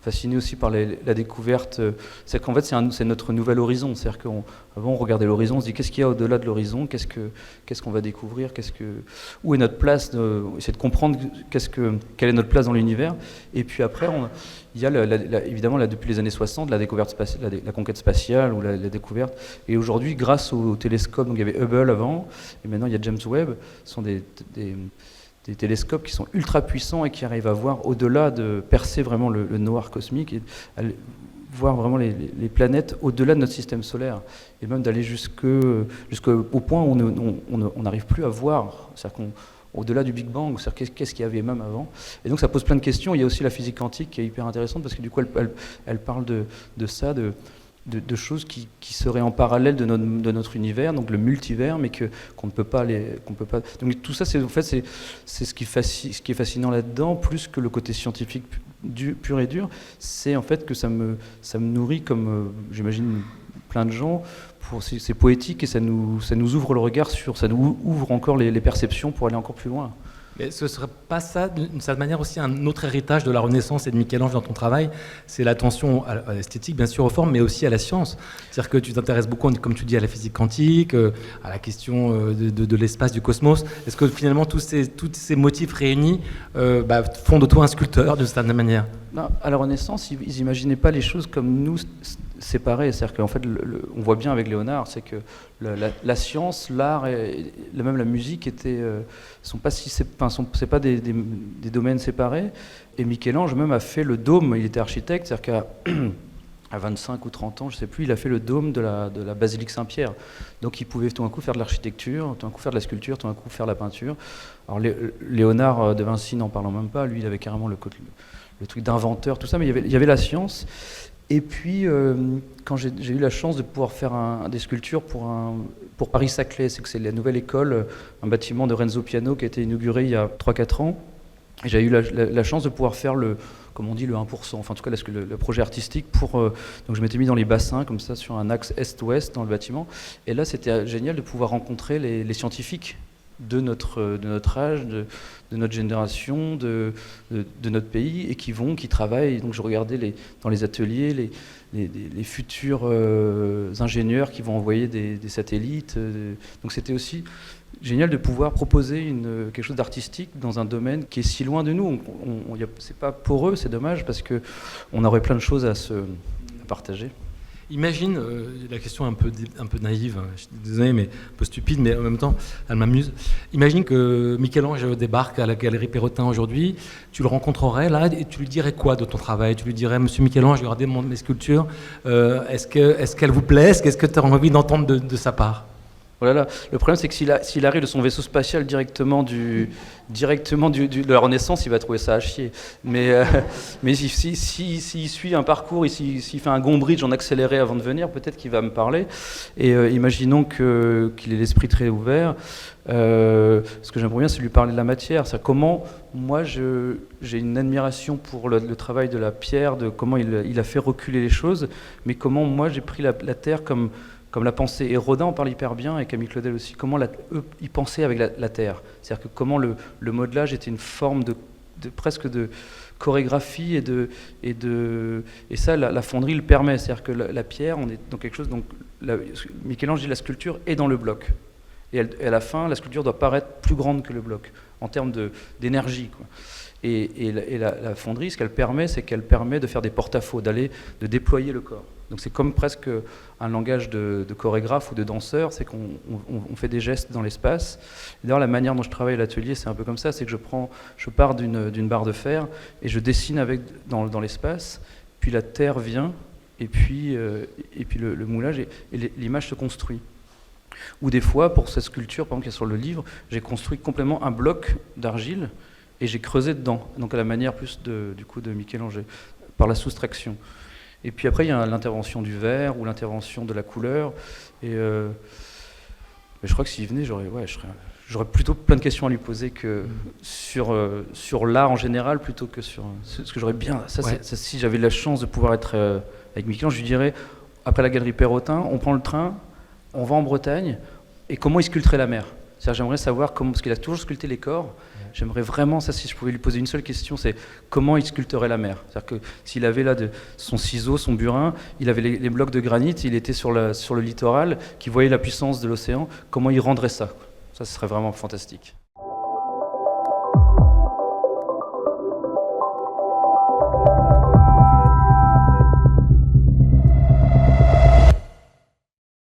Speaker 3: fasciné aussi par la découverte, c'est qu'en fait c'est notre nouvel horizon, c'est-à-dire qu'avant on regardait l'horizon, on se dit qu'est-ce qu'il y a au-delà de l'horizon, qu'est-ce qu'on va découvrir, où est notre place, essayer de comprendre quelle est notre place dans l'univers, et puis après il y a évidemment depuis les années 60 la découverte spatiale, la conquête spatiale ou la découverte, et aujourd'hui grâce au télescope, donc il y avait Hubble avant, et maintenant il y a James Webb, ce sont des télescopes qui sont ultra puissants et qui arrivent à voir au-delà, de percer vraiment le noir cosmique et voir vraiment les planètes au-delà de notre système solaire, et même d'aller jusqu'au point où on n'arrive plus à voir, c'est-à-dire au-delà du Big Bang, c'est-à-dire qu'est-ce qu'il y avait même avant. Et donc ça pose plein de questions. Il y a aussi la physique quantique qui est hyper intéressante parce que du coup elle parle de ça, de choses qui seraient en parallèle de notre univers, donc le multivers, mais qu'on ne peut pas. Donc tout ça, c'est ce qui est fascinant là-dedans, plus que le côté scientifique pur et dur. C'est en fait que ça me nourrit, comme j'imagine plein de gens. C'est poétique et ça nous ouvre le regard ça nous ouvre encore les perceptions pour aller encore plus loin.
Speaker 2: Mais ce ne serait pas ça, d'une certaine manière, aussi un autre héritage de la Renaissance et de Michel-Ange dans ton travail? C'est l'attention à l'esthétique, bien sûr, aux formes, mais aussi à la science. C'est-à-dire que tu t'intéresses beaucoup, comme tu dis, à la physique quantique, à la question de l'espace, du cosmos. Est-ce que finalement, tous ces motifs réunis font de toi un sculpteur, d'une certaine manière?
Speaker 3: Non, à la Renaissance, ils n'imaginaient pas les choses comme nous, séparées. C'est-à-dire qu'en fait, on voit bien avec Léonard, c'est que la science, l'art et même la musique c'est pas des domaines séparés. Et Michel-Ange même a fait le dôme. Il était architecte, c'est-à-dire qu'à 25 ou 30 ans, je ne sais plus, il a fait le dôme de la basilique Saint-Pierre. Donc il pouvait tout d'un coup faire de l'architecture, tout d'un coup faire de la sculpture, tout d'un coup faire de la peinture. Alors Léonard de Vinci, n'en parlons même pas, lui il avait carrément le truc d'inventeur, tout ça, mais il y avait la science. Et puis, quand j'ai eu la chance de pouvoir faire des sculptures pour Paris-Saclay, c'est la nouvelle école, un bâtiment de Renzo Piano qui a été inauguré il y a 3-4 ans. Et j'ai eu la chance de pouvoir faire comme on dit, le 1%, enfin en tout cas le projet artistique donc je m'étais mis dans les bassins, comme ça, sur un axe est-ouest dans le bâtiment. Et là, c'était génial de pouvoir rencontrer les scientifiques de notre âge, de notre génération, de notre pays, et qui travaillent. Donc je regardais dans les ateliers les futurs ingénieurs qui vont envoyer des satellites. Donc c'était aussi génial de pouvoir proposer quelque chose d'artistique dans un domaine qui est si loin de nous. C'est pas pour eux, c'est dommage, parce qu'on aurait plein de choses à partager.
Speaker 2: Imagine, la question un peu naïve, hein, je suis désolé, mais un peu stupide, mais en même temps, elle m'amuse. Imagine que Michel-Ange débarque à la Galerie Perrotin aujourd'hui, tu le rencontrerais là, et tu lui dirais quoi de ton travail? Tu lui dirais, Monsieur Michel-Ange, regardez mes sculptures, est-ce qu'elles vous plaisent? Qu'est-ce que tu as envie d'entendre de sa part?
Speaker 3: Voilà. Le problème, c'est que s'il arrive de son vaisseau spatial directement de la Renaissance, il va trouver ça à chier. Mais s'il suit un parcours, s'il fait un Gombrich en accéléré avant de venir, peut-être qu'il va me parler. Et imaginons qu'il ait l'esprit très ouvert. Ce que j'aimerais bien, c'est lui parler de la matière. C'est comment, moi, j'ai une admiration pour le travail de la pierre, de comment il a fait reculer les choses, mais comment, moi, j'ai pris la terre comme la pensée. Et Rodin en parle hyper bien, et Camille Claudel aussi, comment eux, ils pensaient avec la terre. C'est-à-dire que comment le modelage était une forme presque de chorégraphie, et ça, la fonderie le permet. C'est-à-dire que la pierre, on est dans quelque chose, donc Michel-Ange dit la sculpture est dans le bloc. Et à la fin, la sculpture doit paraître plus grande que le bloc, en termes d'énergie, quoi. Et la fonderie, ce qu'elle permet, c'est qu'elle permet de faire des porte-à-faux, de déployer le corps. Donc c'est comme presque un langage de chorégraphe ou de danseur, c'est qu'on fait des gestes dans l'espace. Et d'ailleurs, la manière dont je travaille à l'atelier, c'est un peu comme ça, c'est que je pars d'une barre de fer et je dessine dans l'espace, puis la terre vient, et puis le moulage, et l'image se construit. Ou des fois, pour cette sculpture, par exemple, qui est sur le livre, j'ai construit complètement un bloc d'argile, et j'ai creusé dedans, donc à la manière plus de Michel-Ange, par la soustraction. Et puis après, il y a l'intervention du verre ou l'intervention de la couleur. Et mais je crois que s'il venait, j'aurais plutôt plein de questions à lui poser que sur l'art en général, plutôt que sur ce que j'aurais bien. Si j'avais la chance de pouvoir être avec Michel-Ange, je lui dirais, après la Galerie Perrotin, on prend le train, on va en Bretagne, et comment il sculpterait la mer. C'est-à-dire, j'aimerais savoir comment, parce qu'il a toujours sculpté les corps. J'aimerais vraiment, ça, si je pouvais lui poser une seule question, c'est comment il sculpterait la mer. C'est-à-dire que s'il avait là son ciseau, son burin, il avait les blocs de granit, il était sur le littoral, qui voyait la puissance de l'océan, comment il rendrait ça? Ça, ce serait vraiment fantastique.